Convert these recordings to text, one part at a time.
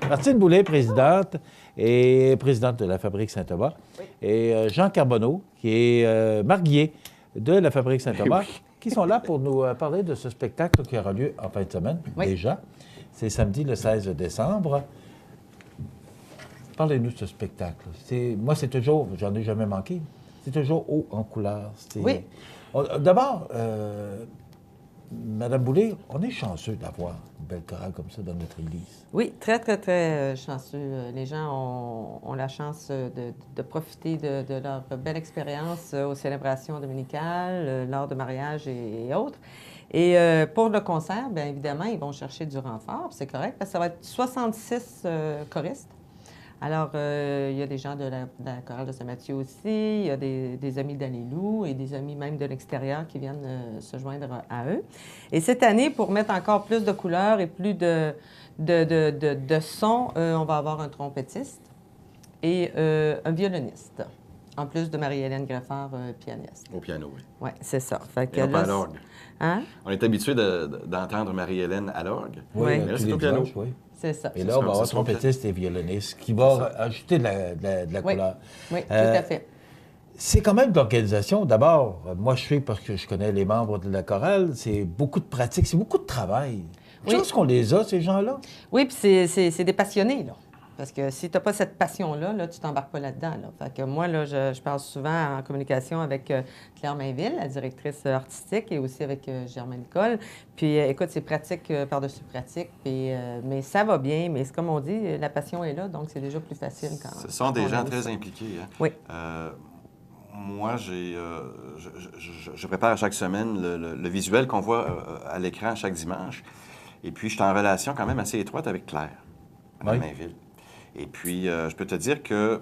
Martine Boulay, présidente de la Fabrique Saint-Thomas, et Jean Carbonneau, qui est marguier de la Fabrique Saint-Thomas, qui sont là pour nous parler de ce spectacle qui aura lieu en fin de semaine, déjà. C'est samedi, le 16 décembre. Parlez-nous de ce spectacle. Moi, c'est toujours, j'en ai jamais manqué, c'est toujours haut en couleur. Oui. D'abord, Madame Boulay, on est chanceux d'avoir une belle chorale comme ça dans notre église. Oui, très, très, très chanceux. Les gens ont la chance de profiter de leur belle expérience aux célébrations dominicales, lors de mariages et autres. Et pour le concert, bien évidemment, ils vont chercher du renfort, c'est correct, parce que ça va être 66 choristes. Alors, il y a des gens de la chorale de Saint-Mathieu aussi, il y a des amis d'Alléluia et des amis même de l'extérieur qui viennent se joindre à eux. Et cette année, pour mettre encore plus de couleurs et plus de son, on va avoir un trompettiste et un violoniste, en plus de Marie-Hélène Greffard, pianiste. Au piano, oui. Oui, c'est ça. Fait que Et non là, pas à l'orgue. Hein? On est habitué d'entendre Marie-Hélène à l'orgue. Oui. Mais là, c'est au piano. Oui. C'est ça. Et là, on va avoir trompettiste et violoniste qui va ajouter de la couleur. Oui, tout à fait. C'est quand même de l'organisation. D'abord, moi, je sais parce que je connais les membres de la chorale, c'est beaucoup de pratique, c'est beaucoup de travail. Je pense qu'on les a, ces gens-là. Oui, puis c'est des passionnés, là. Parce que si tu n'as pas cette passion-là, là, tu t'embarques pas là-dedans. Là. Fait que moi, là, je parle souvent en communication avec Claire Mainville, la directrice artistique, et aussi avec Germaine Nicole. Puis, écoute, c'est pratique par-dessus pratique. Puis, mais ça va bien. Mais c'est comme on dit, la passion est là, donc c'est déjà plus facile quand Ce sont des gens très impliqués. Hein? Oui. Moi, je prépare chaque semaine le visuel qu'on voit à l'écran chaque dimanche. Et puis, je suis en relation quand même assez étroite avec Claire, à Mainville. Et puis, je peux te dire que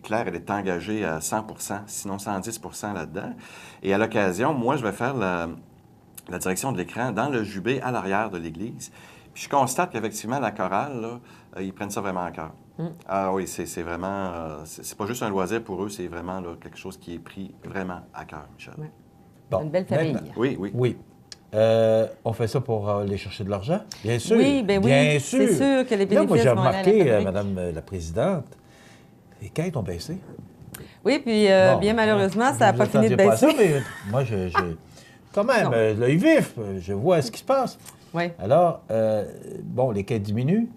Claire, elle est engagée à 100 sinon 110 là-dedans. Et à l'occasion, moi, je vais faire la direction de l'écran dans le jubé à l'arrière de l'église. Puis je constate qu'effectivement, la chorale, là, ils prennent ça vraiment à cœur. Ah oui, c'est vraiment... c'est pas juste un loisir pour eux, c'est vraiment là, quelque chose qui est pris vraiment à cœur, Michel. Oui. Bon, une belle famille. Oui. On fait ça pour aller chercher de l'argent, bien sûr. Oui, bien oui. Bien sûr. C'est sûr que les bénéfices là, moi, j'ai vont aller à la remarqué, fabrique. Madame la Présidente, les quêtes ont baissé. Oui, puis bien malheureusement, ça n'a pas fini de Pas baisser. ça, mais moi, j'ai quand même l'œil vif. Je vois ce qui se passe. Oui. Alors, les quêtes diminuent.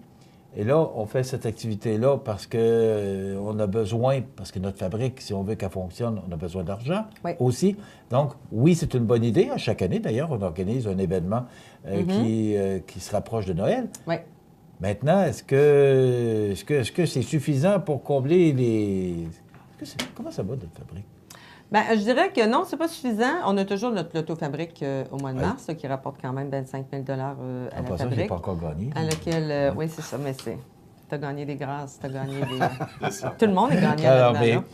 Et là, on fait cette activité-là parce que on a besoin, parce que notre fabrique, si on veut qu'elle fonctionne, on a besoin d'argent aussi. Donc, oui, c'est une bonne idée. Chaque année, d'ailleurs, on organise un événement qui se rapproche de Noël. Oui. Maintenant, est-ce que c'est suffisant pour combler les... Comment ça va, notre fabrique? Bien, je dirais que non, c'est pas suffisant. On a toujours notre loto-fabrique au mois de mars, qui rapporte quand même 25 000 à la ça, fabrique. j'ai pas encore gagné. À laquelle, oui, c'est ça, mais c'est... Tu as gagné des grâces, tu as gagné des... Tout le monde est gagnant là-dedans.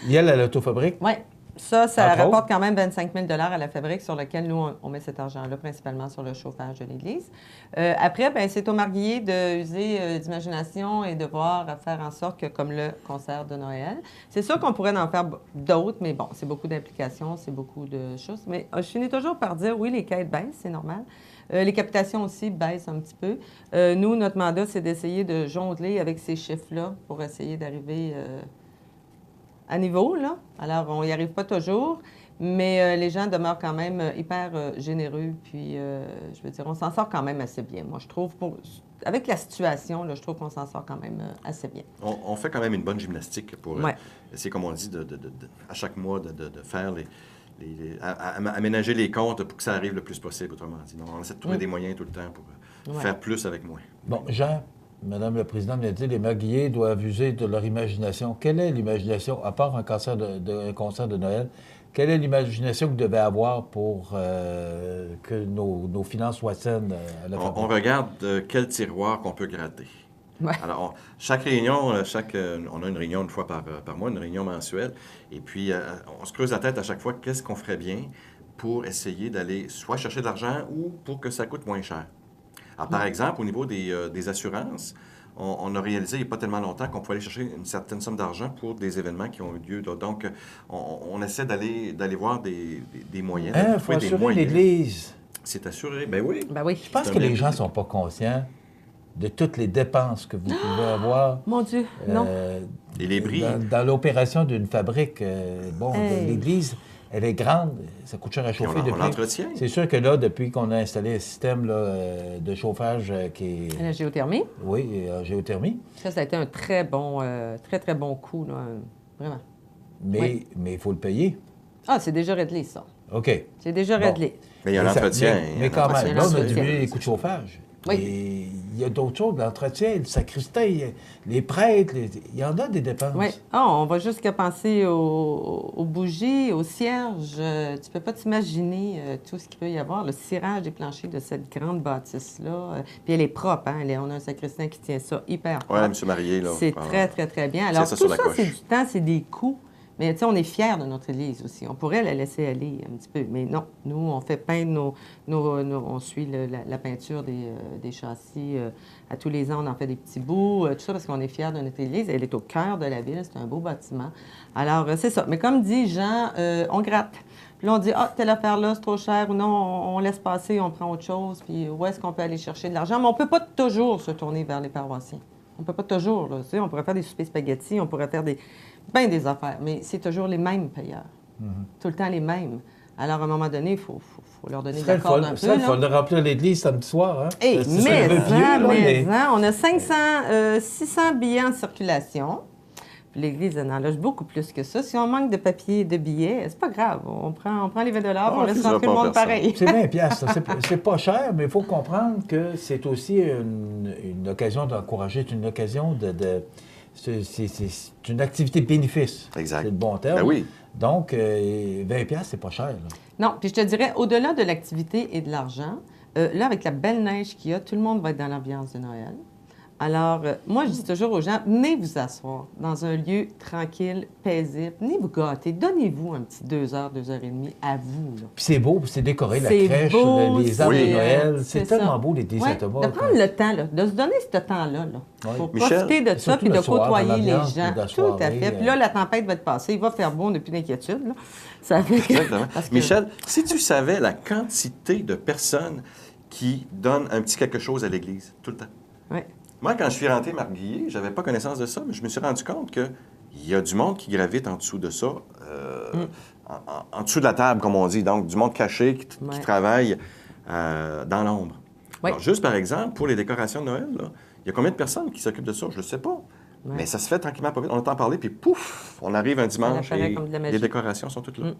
Il y a la loto-fabrique. Oui. Ça rapporte quand même 25 000 à la fabrique sur lequel nous, on met cet argent-là principalement sur le chauffage de l'Église. Après, bien, c'est au marguillier d'user d'imagination et de faire en sorte que, comme le concert de Noël, c'est sûr qu'on pourrait en faire d'autres, mais bon, c'est beaucoup d'implications, c'est beaucoup de choses. Mais je finis toujours par dire, oui, les quêtes baissent, c'est normal. Les captations aussi baissent un petit peu. Nous, notre mandat, c'est d'essayer de jongler avec ces chiffres-là pour essayer d'arriver... à niveau, là. Alors, on n'y arrive pas toujours, mais les gens demeurent quand même hyper généreux. Puis, je veux dire, on s'en sort quand même assez bien. Moi, je trouve, avec la situation, là, je trouve qu'on s'en sort quand même assez bien. On fait quand même une bonne gymnastique pour essayer, comme on dit, à chaque mois, de faire aménager les comptes pour que ça arrive le plus possible, autrement dit. Donc, on essaie de trouver des moyens tout le temps pour faire plus avec moins. Bon, Jean, Madame la Présidente vient de dire, les marguilliers doivent user de leur imagination. Quelle est l'imagination, à part un concert de Noël, quelle est l'imagination que vous devez avoir pour que nos finances soient saines à la fabrique? On regarde quel tiroir qu'on peut gratter. Ouais. Alors, chaque réunion, on a une réunion une fois par mois, une réunion mensuelle, et puis on se creuse la tête à chaque fois, qu'est-ce qu'on ferait bien pour essayer d'aller soit chercher de l'argent ou pour que ça coûte moins cher. Alors, par exemple, au niveau des assurances, on a réalisé il n'y a pas tellement longtemps qu'on pouvait aller chercher une certaine somme d'argent pour des événements qui ont eu lieu. Donc, on essaie d'aller voir des moyens. Il faut assurer l'Église. C'est assuré, ben oui. Ben oui. Je pense que les gens ne sont pas conscients de toutes les dépenses que vous pouvez avoir. Mon Dieu, non. Et les bris. Dans l'opération d'une fabrique, l'église, elle est grande, ça coûte cher à chauffer depuis. On l'entretient. C'est sûr que là, depuis qu'on a installé un système là, de chauffage qui est... La géothermie? Oui, géothermie. Ça a été un très bon coup, là, vraiment. Mais il faut le payer. Ah, c'est déjà réglé, ça. OK. C'est déjà réglé. Mais il y a l'entretien. Mais quand même, là, on a diminué les oui. coûts de chauffage. Oui. Et il y a d'autres choses, l'entretien, le sacristain, les prêtres, il y en a des dépenses. Oui. Ah, on va jusqu'à penser aux bougies, aux cierges. Tu peux pas t'imaginer tout ce qu'il peut y avoir. Le cirage des planchers de cette grande bâtisse-là. Puis elle est propre, hein? On a un sacristain qui tient ça hyper propre. Oui, M. Marié, là. C'est très, très, très bien. Alors, tout ça, c'est du temps, c'est des coûts. Mais tu sais, on est fiers de notre Église aussi. On pourrait la laisser aller un petit peu. Mais non, nous, on fait peindre on suit la peinture des châssis. À tous les ans, on en fait des petits bouts. Tout ça parce qu'on est fiers de notre Église. Elle est au cœur de la ville. C'est un beau bâtiment. Alors, c'est ça. Mais comme dit Jean, on gratte. Puis là, on dit, telle affaire-là, c'est trop cher. Ou non, on laisse passer, on prend autre chose. Puis où est-ce qu'on peut aller chercher de l'argent? Mais on ne peut pas toujours se tourner vers les paroissiens. On ne peut pas toujours. Là. Tu sais, on pourrait faire des soupers spaghettis, on pourrait faire des affaires, mais c'est toujours les mêmes payeurs. Tout le temps les mêmes. Alors, à un moment donné, il faut leur donner de la corde un peu. Il faut remplir l'église samedi soir. Hein? Hey, on a 600 billets en circulation. Puis l'église en loge beaucoup plus que ça. Si on manque de papier et de billets, c'est pas grave. On prend les 20 $, on laisse rentrer le monde pareil. C'est 20 $. C'est pas cher, mais il faut comprendre que c'est aussi une occasion d'encourager, c'est une occasion c'est une activité bénéfice. Exact. C'est le bon terme. Ben oui. Donc, 20 $, c'est pas cher. Là. Non, puis je te dirais, au-delà de l'activité et de l'argent, là, avec la belle neige qu'il y a, tout le monde va être dans l'ambiance de Noël. Alors, moi, je dis toujours aux gens, venez vous asseoir dans un lieu tranquille, paisible. Venez vous gâter. Donnez-vous un petit 2 heures, 2 heures et demie à vous. Là. Puis c'est beau, c'est décoré, la crèche, beau, les arbres de Noël. C'est tellement beau, l'église à Thomas. De prendre le temps, là, de se donner ce temps-là. Pour profiter de ça, puis de côtoyer les gens. Tout à fait. Puis là, la tempête va être passée. Il va faire beau, on n'a plus d'inquiétude. Là. Ça fait Exactement. Michel, si tu savais la quantité de personnes qui donnent un petit quelque chose à l'église, tout le temps. Oui. Moi, quand je suis rentré marguillier, je n'avais pas connaissance de ça, mais je me suis rendu compte qu'il y a du monde qui gravite en dessous de ça, en dessous de la table, comme on dit. Donc, du monde caché qui travaille dans l'ombre. Oui. Alors, juste par exemple, pour les décorations de Noël, il y a combien de personnes qui s'occupent de ça? Je ne sais pas. Oui. Mais ça se fait tranquillement pas vite. On entend parler, puis pouf, on arrive un dimanche et les décorations sont toutes là.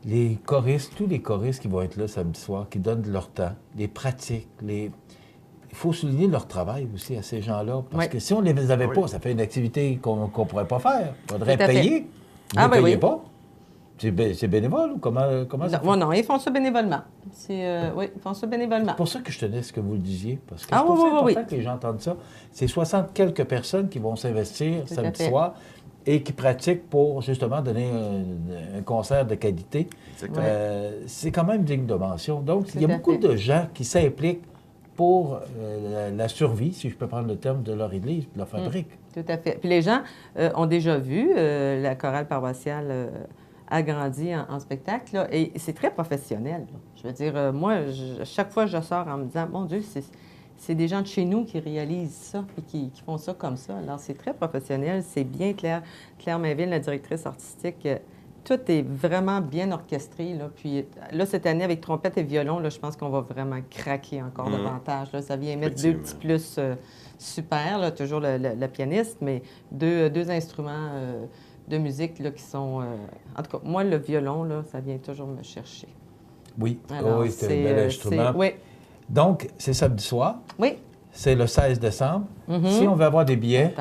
Les choristes, tous les choristes qui vont être là samedi soir, qui donnent de leur temps, les pratiques, il faut souligner leur travail aussi à ces gens-là. Parce que si on ne les avait pas, ça fait une activité qu'on ne pourrait pas faire. Il faudrait payer. Vous ne payez pas. C'est bénévole ou comment ça fait? Non, ils font ça bénévolement. Oui, ils font ça bénévolement. C'est pour ça que je tenais ce que vous le disiez. Parce que c'est important que les gens entendent ça. C'est 60 quelques personnes qui vont s'investir samedi soir et qui pratiquent pour justement donner un concert de qualité. C'est quand même digne de mention. Donc, il y a beaucoup de gens qui s'impliquent pour la survie, si je peux prendre le terme, de leur église, de leur fabrique. Tout à fait. Puis les gens ont déjà vu la chorale paroissiale agrandie en spectacle, là, et c'est très professionnel. Là. Je veux dire, moi, chaque fois, je sors en me disant, mon Dieu, c'est des gens de chez nous qui réalisent ça et qui font ça comme ça. Alors, c'est très professionnel, c'est bien clair. Claire Mainville, la directrice artistique, tout est vraiment bien orchestré. Là. Puis là, cette année, avec trompette et violon, là, je pense qu'on va vraiment craquer encore davantage. Là. Ça vient mettre 2 petits plus super, là, toujours la pianiste, mais deux instruments de musique là, qui sont... En tout cas, moi, le violon, là, ça vient toujours me chercher. Oui, c'est un bel instrument. Oui. Donc, c'est samedi soir. Oui. C'est le 16 décembre. Si on veut avoir des billets...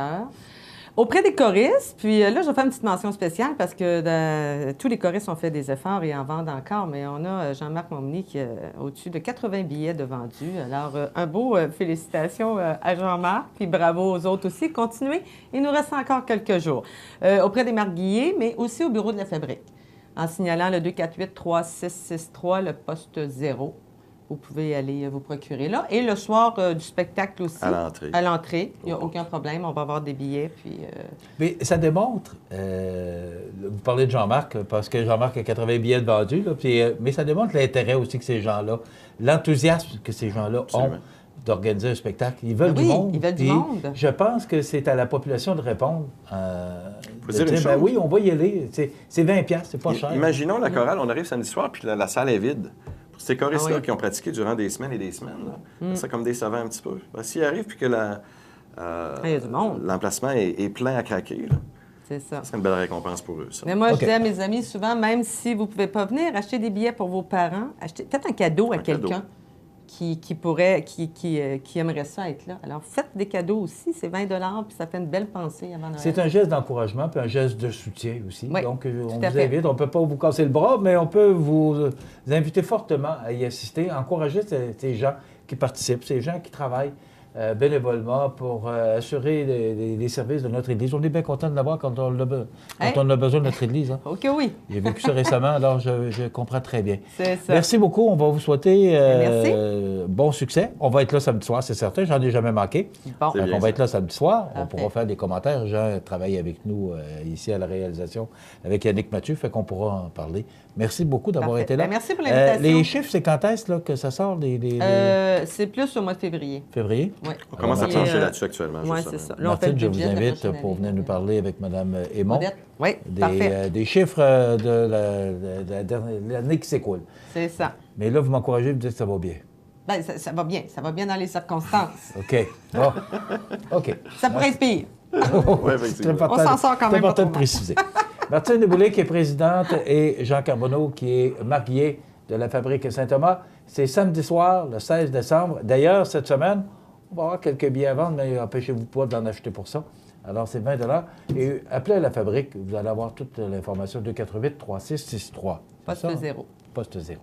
Auprès des choristes, puis là, je vais faire une petite mention spéciale parce que tous les choristes ont fait des efforts et en vendent encore, mais on a Jean-Marc Momny qui a au-dessus de 80 billets de vendus. Alors, un beau félicitations à Jean-Marc, puis bravo aux autres aussi. Continuez, il nous reste encore quelques jours. Auprès des marguilliers, mais aussi au bureau de la fabrique, en signalant le 248-3663, le poste 0. Vous pouvez aller vous procurer là. Et le soir du spectacle aussi. À l'entrée. Il n'y a aucun problème. On va avoir des billets. Puis, Mais ça démontre, vous parlez de Jean-Marc, parce que Jean-Marc a 80 billets de vendus, là, puis, mais ça démontre l'intérêt aussi que ces gens-là, l'enthousiasme que ces gens-là ont d'organiser un spectacle. Ils veulent oui, du monde. Ils veulent du monde. Je pense que c'est à la population de répondre. Faut dire une chose. Oui, on va y aller. C'est 20$, c'est pas cher. Imaginons la chorale, on arrive samedi soir, puis la salle est vide. Pour ces choristes-là qui ont pratiqué durant des semaines et des semaines, c'est comme décevant un petit peu. S'ils arrivent, puis que l'emplacement est plein à craquer, là, c'est ça. Ça serait une belle récompense pour eux, ça. Mais moi, je dis à mes amis souvent, même si vous ne pouvez pas venir, achetez des billets pour vos parents, faites un cadeau à quelqu'un qui aimerait ça être là. Alors, faites des cadeaux aussi, c'est 20$, puis ça fait une belle pensée avant Noël. C'est un geste d'encouragement, puis un geste de soutien aussi. Oui, donc, on vous invite, on ne peut pas vous casser le bras, mais on peut vous inviter fortement à y assister, encourager ces gens qui participent, ces gens qui travaillent bénévolement pour assurer les services de notre Église. On est bien content de l'avoir quand on a besoin de notre Église. Hein. OK, oui. J'ai vécu ça récemment, alors je comprends très bien. C'est ça. Merci beaucoup. On va vous souhaiter bon succès. On va être là samedi soir, c'est certain. J'en ai jamais manqué. Bon. On va être là samedi soir. On pourra faire des commentaires. Jean travaille avec nous ici à la réalisation avec Yannick Mathieu, fait qu'on pourra en parler. Merci beaucoup d'avoir été là. Merci pour l'invitation. Les chiffres, c'est quand est-ce que ça sort? C'est plus au mois de février. Février? Oui. On commence à plancher là-dessus actuellement. Oui, c'est ça. Là, Martine, je vous invite pour venir nous parler avec Mme Aymon. Oui, parfait. Des chiffres de l'année qui s'écoule. C'est ça. Mais là, vous m'encouragez, vous dites que ça va bien. Bien, ça va bien. Ça va bien dans les circonstances. OK. Bon. OK. Ça pourrait être pire. Oui, effectivement. On s'en sort quand même. C'est important de préciser. Martine Deboulay, qui est présidente, et Jean Carbonneau, qui est marié de la Fabrique Saint-Thomas. C'est samedi soir, le 16 décembre. D'ailleurs, cette semaine, on va avoir quelques billets à vendre, mais empêchez-vous pas d'en acheter pour ça. Alors, c'est 20$. Et appelez à la Fabrique, vous allez avoir toute l'information 248-3663. Poste 0. Poste 0.